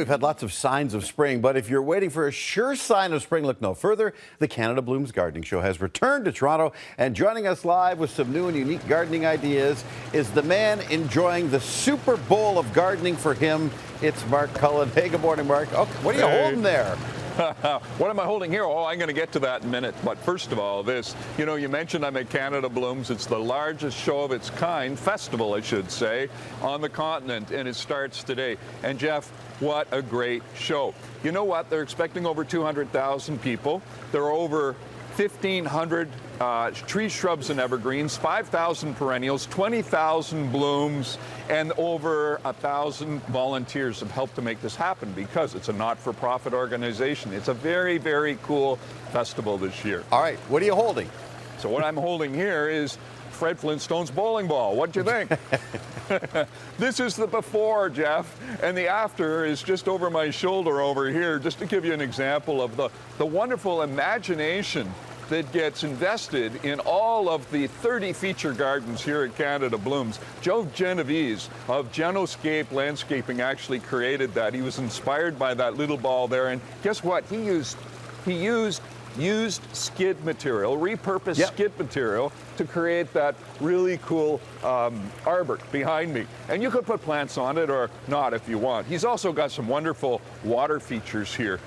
we've had lots of signs of spring, but if you're waiting for a sure sign of spring, look no further. The Canada Blooms Gardening Show has returned to Toronto, and joining us live with some new and unique gardening ideas is the man enjoying the Super Bowl of gardening for him. It's Mark Cullen. Hey, good morning, Mark. Oh, what are you holding there? What am I holding here? Oh, I'm going to get to that in a minute. But first of all, this, you mentioned I'm at Canada Blooms. It's the largest show of its kind, festival, I should say, on the continent, and it starts today. And Jeff, what a great show. You know what? They're expecting over 200,000 people. There are over 1,500 trees, shrubs, and evergreens, 5,000 perennials, 20,000 blooms, and over 1,000 volunteers have helped to make this happen because it's a not-for-profit organization. It's a very, very cool festival this year. All right, what are you holding? So what I'm holding here is Fred Flintstone's bowling ball. What'd you think? This is the before, Jeff, and the after is just over my shoulder over here, just to give you an example of the wonderful imagination that gets invested in all of the 30 feature gardens here at Canada Blooms. Joe Genovese of Genoscape Landscaping actually created that. He was inspired by that little ball there, and guess what? He used skid material, repurposed skid material to create that really cool arbor behind me. And you could put plants on it or not if you want. He's also got some wonderful water features here.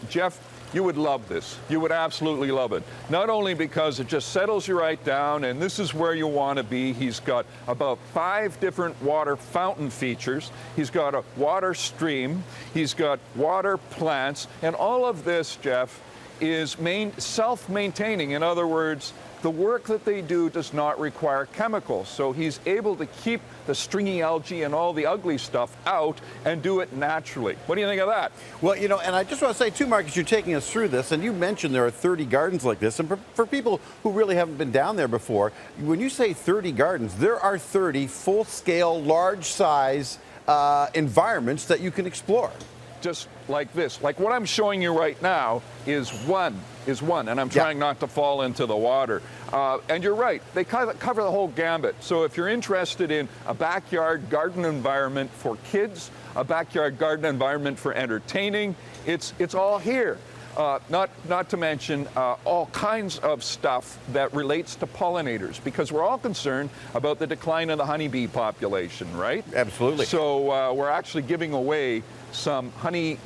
Jeff, you would love this. You would absolutely love it. Not only because it just settles you right down, and this is where you want to be. He's got about 5 different water fountain features. He's got a water stream. He's got water plants. And all of this, Jeff, is self-maintaining. In other words, the work that they do does not require chemicals. So he's able to keep the stringy algae and all the ugly stuff out and do it naturally. What do you think of that? Well, and I just want to say too, Marcus, you're taking us through this, and you mentioned there are 30 gardens like this. And for people who really haven't been down there before, when you say 30 gardens, there are 30 full-scale, large-size environments that you can explore. Just like this. Like what I'm showing you right now is one, and I'm trying not to fall into the water. And you're right, they cover the whole gambit. So if you're interested in a backyard garden environment for kids, a backyard garden environment for entertaining, it's all here. Not to mention all kinds of stuff that relates to pollinators, because we're all concerned about the decline of the honeybee population, right? Absolutely. So we're actually giving away some honey.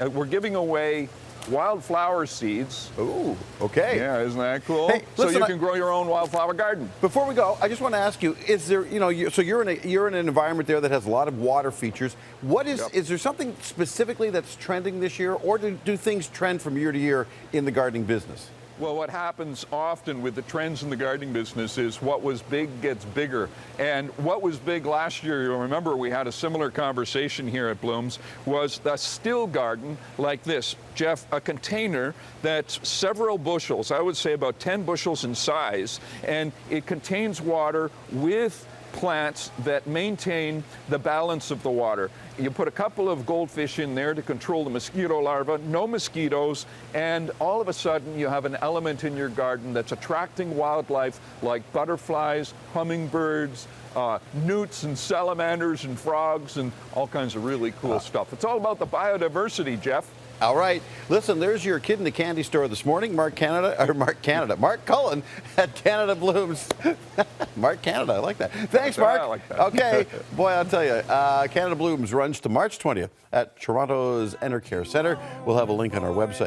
We're giving away wildflower seeds. Ooh, okay. Yeah, isn't that cool? Hey, listen, so you can grow your own wildflower garden. Before we go, I just want to ask you: is there, so you're in an environment there that has a lot of water features. What is there something specifically that's trending this year, or do things trend from year to year in the gardening business? Well, what happens often with the trends in the gardening business is what was big gets bigger. And what was big last year, you'll remember we had a similar conversation here at Blooms, was the still garden like this. Jeff, a container that's several bushels, I would say about 10 bushels in size, and it contains water with plants that maintain the balance of the water. You put a couple of goldfish in there to control the mosquito larvae, no mosquitoes, and all of a sudden you have an element in your garden that's attracting wildlife like butterflies, hummingbirds, newts and salamanders and frogs and all kinds of really cool stuff. It's all about the biodiversity, Jeff. All right. Listen, there's your kid in the candy store this morning, Mark Cullen at Canada Blooms. Mark Canada, I like that. Thanks, Mark. I like that. Okay. Boy, I'll tell you, Canada Blooms runs to March 20th at Toronto's Enercare Centre. We'll have a link on our website.